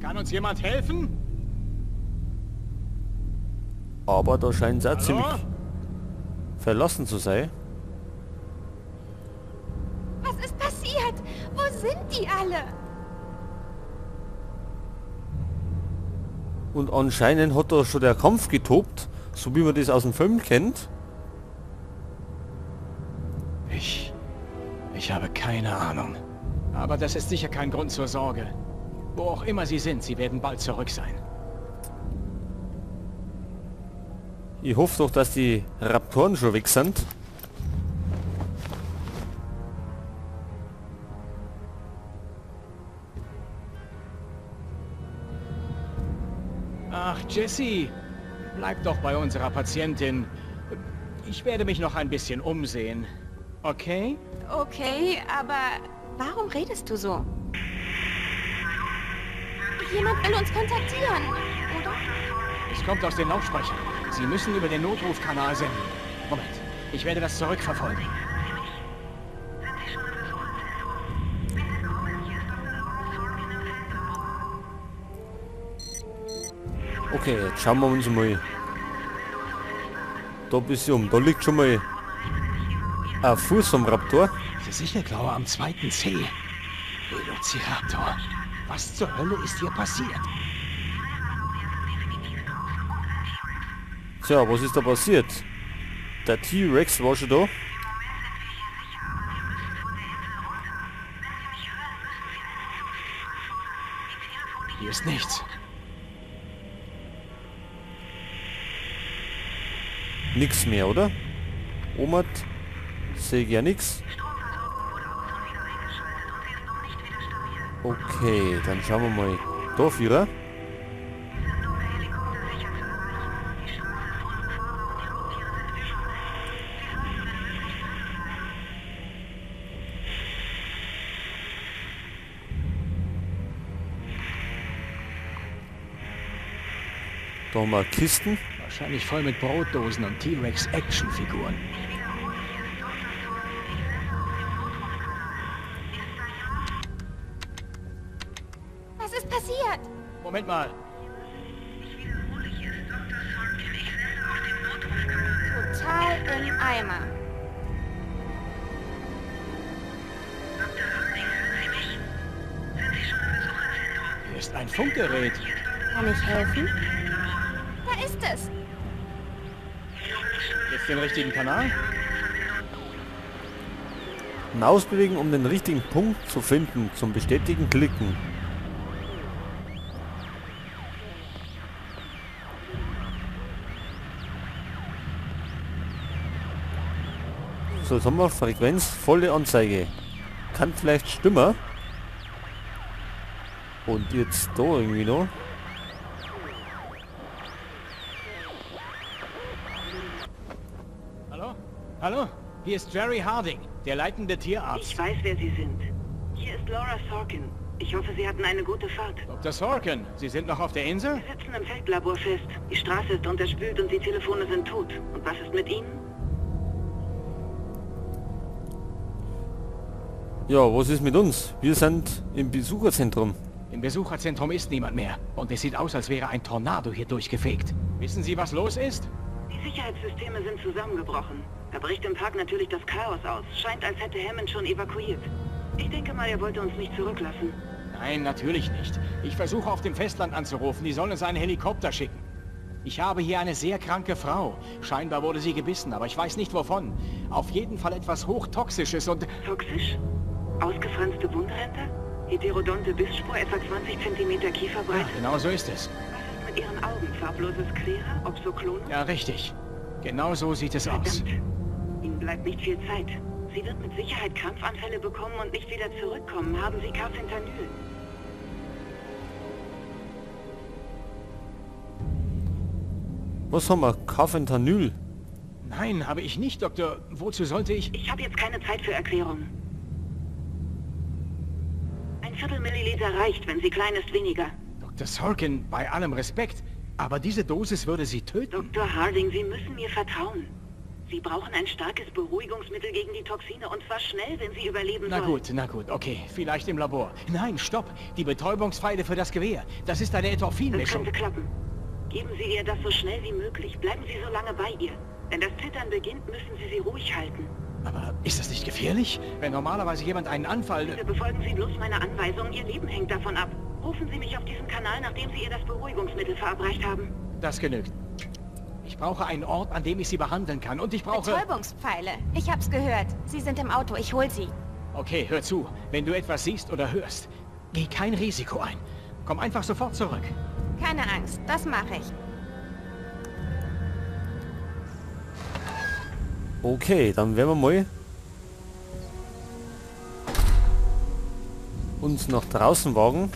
Kann uns jemand helfen? Aber da scheint es auch Hallo? ziemlich verlassen zu sein. Was ist passiert? Wo sind die alle? Und anscheinend hat da schon der Kampf getobt, so wie man das aus dem Film kennt. Ich habe keine Ahnung. Aber das ist sicher kein Grund zur Sorge. Wo auch immer sie sind, sie werden bald zurück sein. Ich hoffe doch, dass die Raptoren schon weg sind. Ach, Jessie, bleib doch bei unserer Patientin. Ich werde mich noch ein bisschen umsehen. Okay? Okay, aber warum redest du so? Jemand will uns kontaktieren, oder? Es kommt aus den Lautsprechern. Sie müssen über den Notrufkanal senden. Moment, ich werde das zurückverfolgen. Okay, jetzt schauen wir uns mal da ein bisschen um. Da liegt schon mal ein Fuß vom Raptor. Die Sichelklaue am zweiten C. Velociraptor. Was zur Hölle ist hier passiert? Tja, was ist da passiert? Der T-Rex war schon da. Hier ist nichts. Nix mehr, oder? Omat, sehe ich ja nix. Okay, dann schauen wir mal. Da, Vierer. Da haben wir Kisten. Wahrscheinlich voll mit Brotdosen und T-Rex-Actionfiguren. Was ist passiert? Moment mal. Total im Eimer. Hier ist ein Funkgerät. Kann ich helfen? Da ist es. Jetzt den richtigen Kanal? Maus bewegen, um den richtigen Punkt zu finden. Zum Bestätigen klicken. So, jetzt haben wir Frequenz, volle Anzeige. Kann vielleicht stimmen. Und jetzt da irgendwie noch. Hallo? Hallo? Hier ist Jerry Harding, der leitende Tierarzt. Ich weiß, wer Sie sind. Hier ist Laura Sorkin. Ich hoffe, Sie hatten eine gute Fahrt. Dr. Sorkin, Sie sind noch auf der Insel? Wir sitzen im Feldlabor fest. Die Straße ist unterspült und die Telefone sind tot. Und was ist mit Ihnen? Ja, was ist mit uns? Wir sind im Besucherzentrum. Im Besucherzentrum ist niemand mehr. Und es sieht aus, als wäre ein Tornado hier durchgefegt. Wissen Sie, was los ist? Die Sicherheitssysteme sind zusammengebrochen. Da bricht im Park natürlich das Chaos aus. Scheint, als hätte Hammond schon evakuiert. Ich denke mal, er wollte uns nicht zurücklassen. Nein, natürlich nicht. Ich versuche auf dem Festland anzurufen. Die sollen uns einen Helikopter schicken. Ich habe hier eine sehr kranke Frau. Scheinbar wurde sie gebissen, aber ich weiß nicht wovon. Auf jeden Fall etwas Hochtoxisches und... Toxisch? Ausgefranste Wundränder? Heterodonte Bissspur, etwa 20 cm Kieferbreite? Ja, genau so ist es. Was ist mit Ihren Augen? Farbloses Klera? Obsoklone? Ja, richtig. Genau so sieht es aus. Verdammt. Ihnen bleibt nicht viel Zeit. Sie wird mit Sicherheit Krampfanfälle bekommen und nicht wieder zurückkommen. Haben Sie Carfentanyl? Was haben wir? Carfentanyl. Nein, habe ich nicht, Doktor. Wozu sollte ich... Ich habe jetzt keine Zeit für Erklärungen. Ein Viertel Milliliter reicht, wenn sie klein ist, weniger. Dr. Sorkin, bei allem Respekt, aber diese Dosis würde Sie töten. Dr. Harding, Sie müssen mir vertrauen. Sie brauchen ein starkes Beruhigungsmittel gegen die Toxine und zwar schnell, wenn Sie überleben Na wollen. gut, okay. Vielleicht im Labor. Nein, stopp. Die Betäubungspfeile für das Gewehr. Das ist eine Das Endorphinmischung. könnte klappen. Geben Sie ihr das so schnell wie möglich. Bleiben Sie so lange bei ihr. Wenn das Zittern beginnt, müssen Sie sie ruhig halten. Aber ist das nicht gefährlich? Wenn normalerweise jemand einen Anfall... Bitte befolgen Sie bloß meine Anweisungen. Ihr Leben hängt davon ab. Rufen Sie mich auf diesem Kanal, nachdem Sie ihr das Beruhigungsmittel verabreicht haben. Das genügt. Ich brauche einen Ort, an dem ich sie behandeln kann. Und ich brauche... Betäubungspfeile. Ich hab's gehört. Sie sind im Auto. Ich hol sie. Okay, hör zu. Wenn du etwas siehst oder hörst, geh kein Risiko ein. Komm einfach sofort zurück. Keine Angst. Das mache ich. Okay, dann werden wir mal uns nach draußen wagen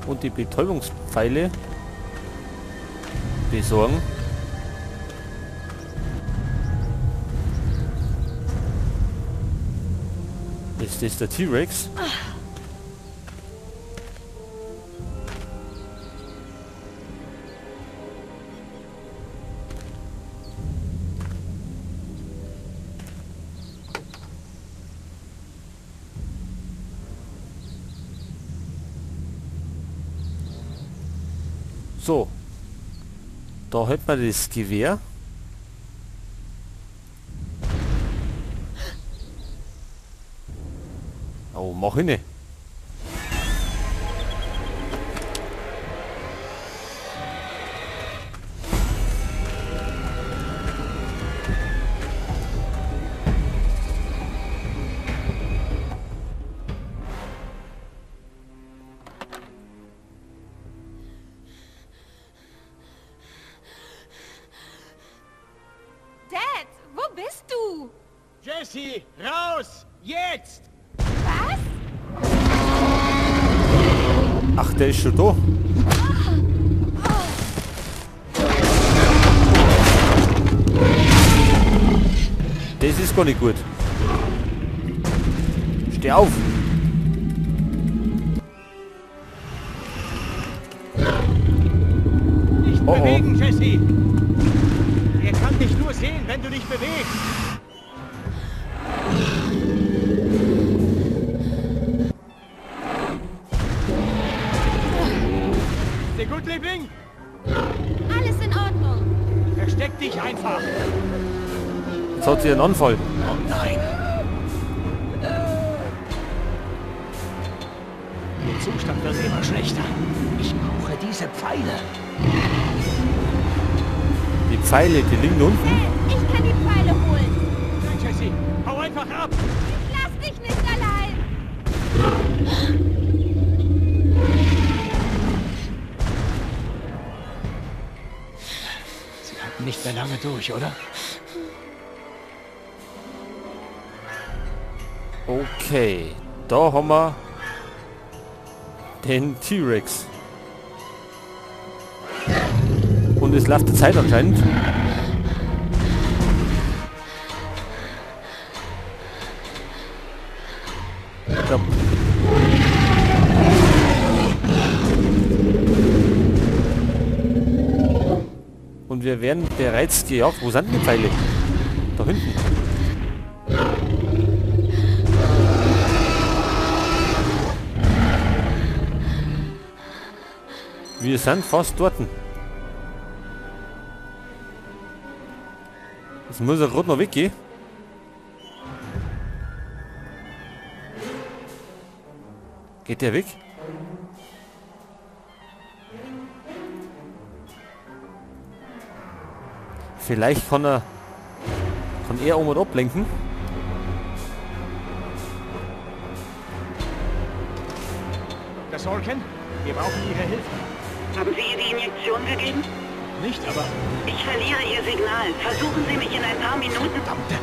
und die Betäubungspfeile besorgen. Ist das der T-Rex? So, da hat man das Gewehr. Oh, mach ich nicht. Dad, wo bist du? Jesse, raus! Jetzt! Was? Ach, der ist schon da. Das ist gar nicht gut. Steh auf! Nicht Oh, oh. bewegen, Jesse! Er kann dich nur sehen, wenn du dich bewegst. Ist dir gut, Liebling? Alles in Ordnung. Versteck dich einfach. Jetzt hat sie einen Anfall. Oh nein. Der Zustand wird immer schlechter. Ich brauche diese Pfeile. Die Pfeile, die liegen unten. Dad, ich kann die Pfeile holen. Nein, Jesse, hau einfach ab. Ich lass dich nicht allein. Sie halten nicht mehr lange durch, oder? Okay, da haben wir den T-Rex. Und es läuft der Zeit anscheinend. Ja. Und wir werden bereits gejagt. Wo sind die Pfeile? Da hinten. Wir sind fast dort. Jetzt muss er gerade noch weggehen. Geht der weg? Vielleicht kann er um und ablenken. Das Orken? Wir brauchen Ihre Hilfe. Haben Sie ihr die Injektion gegeben? Nicht, aber... Ich verliere Ihr Signal. Versuchen Sie mich in ein paar Minuten... Verdammte...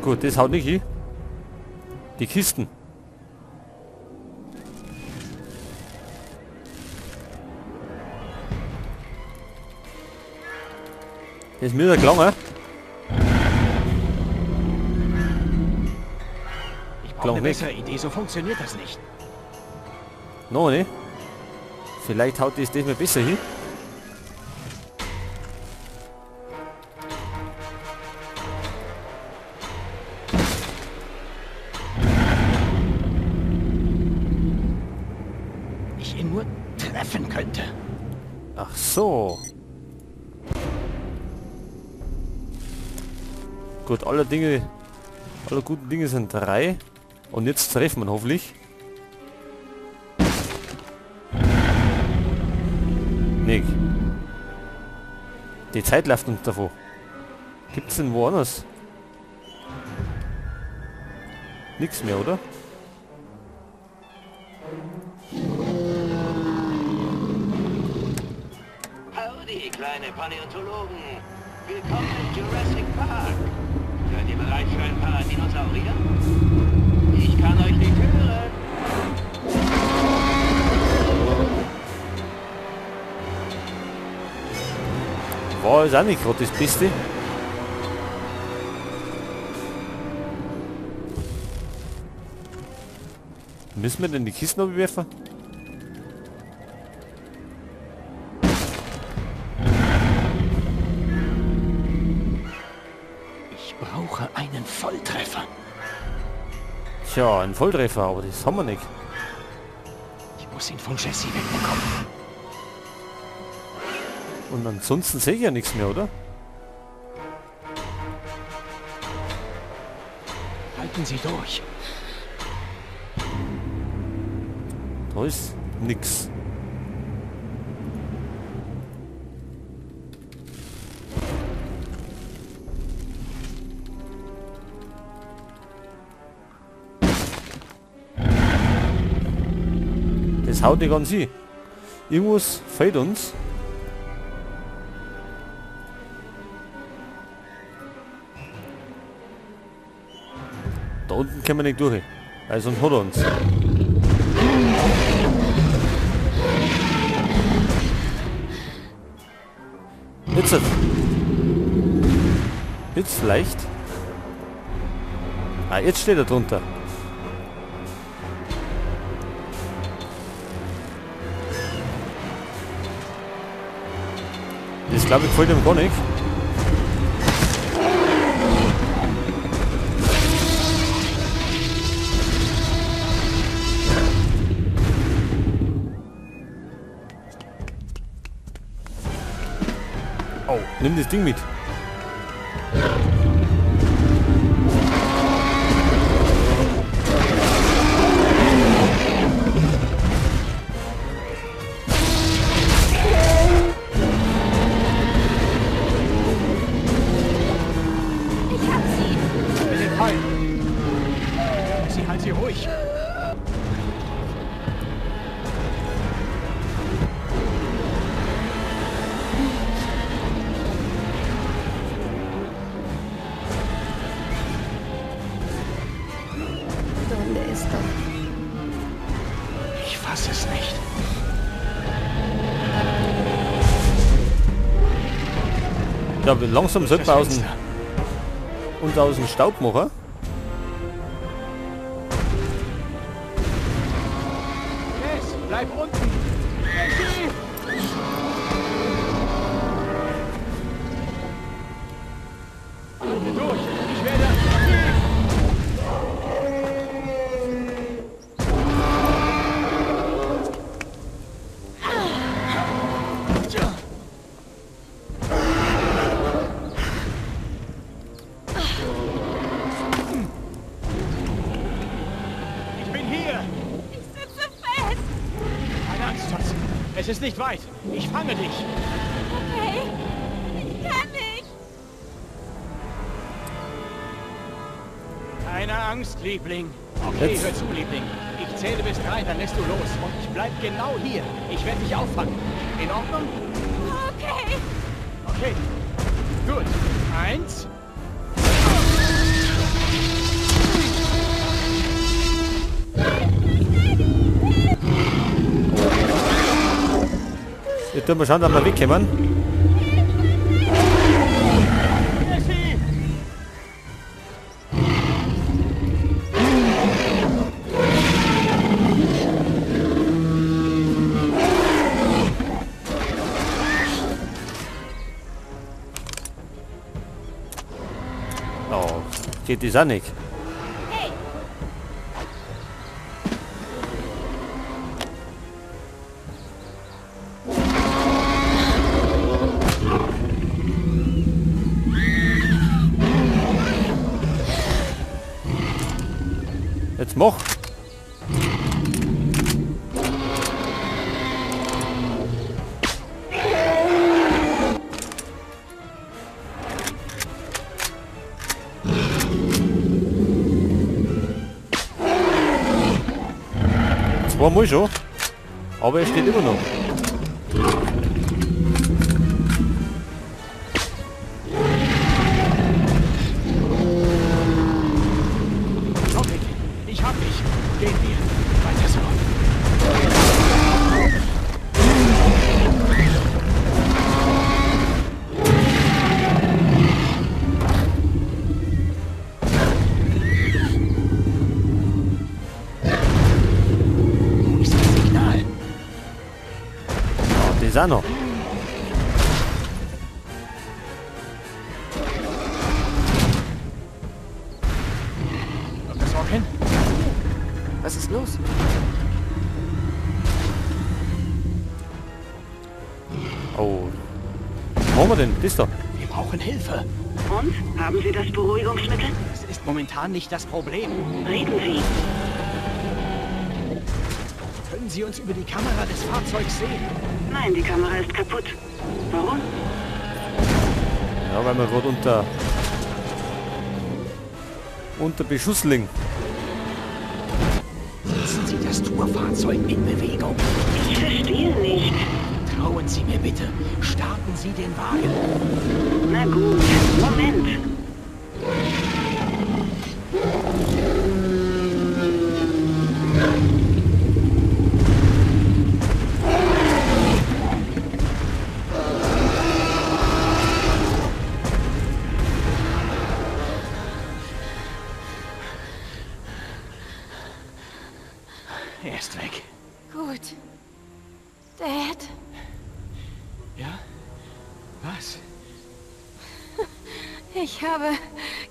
Gut, das haut nicht hin. Die Kisten. Das ist mir der Klang, Ich brauche Klang eine weg. bessere Idee, so funktioniert das nicht. No, ne? Vielleicht haut das mal besser hin. treffen könnte. Ach so. Gut, alle guten Dinge sind 3. Und jetzt treffen wir ihn hoffentlich. Nee. Die Zeit läuft uns davon. Gibt's denn woanders? Nix mehr, oder? Howdy, kleine Paläontologen. Willkommen im Jurassic Park. Seid ihr bereit für ein paar Dinosaurier? Ich kann euch nicht hören. War es auch nicht gerade das Beste? Müssen wir denn die Kisten abwerfen? Ich brauche einen Volltreffer. Tja, ein Volltreffer, aber das haben wir nicht. Ich muss ihn von Jesse wegbekommen. Und ansonsten sehe ich ja nichts mehr, oder? Halten Sie durch. Da ist nix. Das haut nicht an sie. Irgendwas fehlt uns. Da unten können wir nicht durch. Also hat er uns. Jetzt. Jetzt vielleicht. Ah, jetzt steht er drunter. Das glaube ich gefällt ihm gar nicht. Oh, nimm das Ding mit. Ich hab sie. Wir sind fein. Sie, halt sie ruhig. Donde ist er? Ich fasse es nicht. Ja, langsam sollten wir Das Fenster. uns aus dem Staub machen. Yes, bleib unten. Jesse! Halte durch. Ich werde... Ich bin hier. Ich sitze fest. Keine Angst, Schatz. Es ist nicht weit. Ich fange dich. Okay. Ich kann nicht. Keine Angst, Liebling. Okay, Jetzt. hör zu, Liebling. Ich zähle bis 3, dann lässt du los. Und ich bleib genau hier. Ich werde dich auffangen. In Ordnung? Okay. Okay. Gut. 1. Jetzt tun wir schauen, dass wir wegkommen. Jesse! Oh, geht das auch nicht. Hey. Jetzt mach. Zweimal schon, aber er steht immer noch. Okay, ich hab dich. Gehen wir. Weiter so. Wo ist das Signal? Das ist auch noch. Kommt das auch hin? Was ist los? Oh. Was machen wir denn? Das da. Wir brauchen Hilfe. Und? Haben Sie das Beruhigungsmittel? Das ist momentan nicht das Problem. Reden Sie. Können Sie uns über die Kamera des Fahrzeugs sehen? Nein, die Kamera ist kaputt. Warum? Ja, weil wir gerade unter Beschuss liegen. Setzen Sie das Tourfahrzeug in Bewegung. Ich verstehe nicht. Trauen Sie mir bitte. Starten Sie den Wagen. Na gut, Moment. Er ist weg. Gut. Dad, Ja? Was? ich habe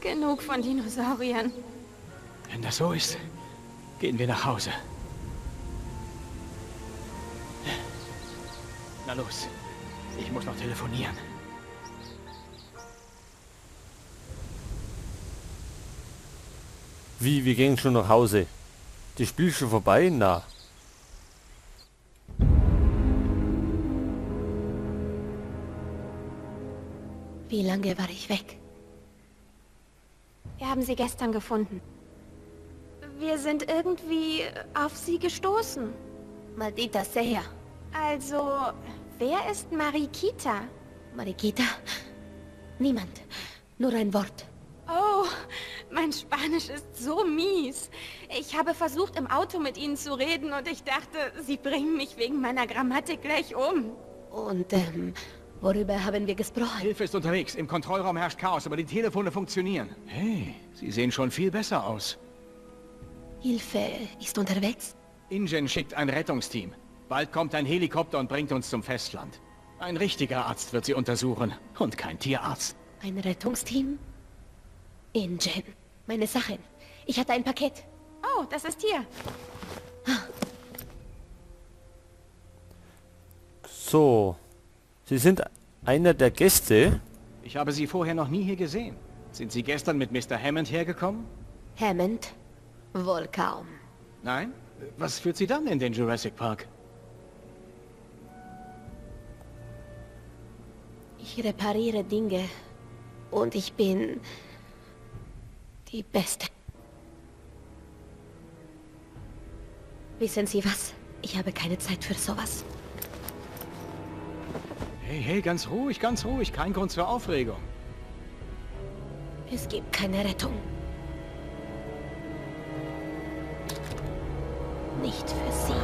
genug von Dinosauriern. Wenn das so ist, gehen wir nach Hause. Na los. Ich muss noch telefonieren. Wie, wir gehen schon nach Hause. Das Spiel ist schon vorbei? Na. Wie lange war ich weg? Wir haben sie gestern gefunden. Wir sind irgendwie auf sie gestoßen. Maldita sea. Also, wer ist Marikita? Mariquita? Niemand. Nur ein Wort. Oh, mein Spanisch ist so mies. Ich habe versucht, im Auto mit ihnen zu reden und ich dachte, sie bringen mich wegen meiner Grammatik gleich um. Und, worüber haben wir gesprochen? Hilfe ist unterwegs. Im Kontrollraum herrscht Chaos, aber die Telefone funktionieren. Hey, Sie sehen schon viel besser aus. Hilfe ist unterwegs? InGen schickt ein Rettungsteam. Bald kommt ein Helikopter und bringt uns zum Festland. Ein richtiger Arzt wird sie untersuchen und kein Tierarzt. Ein Rettungsteam? InGen. Meine Sachen. Ich hatte ein Paket. Oh, das ist hier. So. Sie sind einer der Gäste. Ich habe Sie vorher noch nie hier gesehen. Sind Sie gestern mit Mr. Hammond hergekommen? Hammond? Wohl kaum. Nein? Was führt Sie dann in den Jurassic Park? Ich repariere Dinge. Und ich bin... die Beste. Wissen Sie was? Ich habe keine Zeit für sowas. Hey, ganz ruhig, ganz ruhig. Kein Grund zur Aufregung. Es gibt keine Rettung. Nicht für Sie.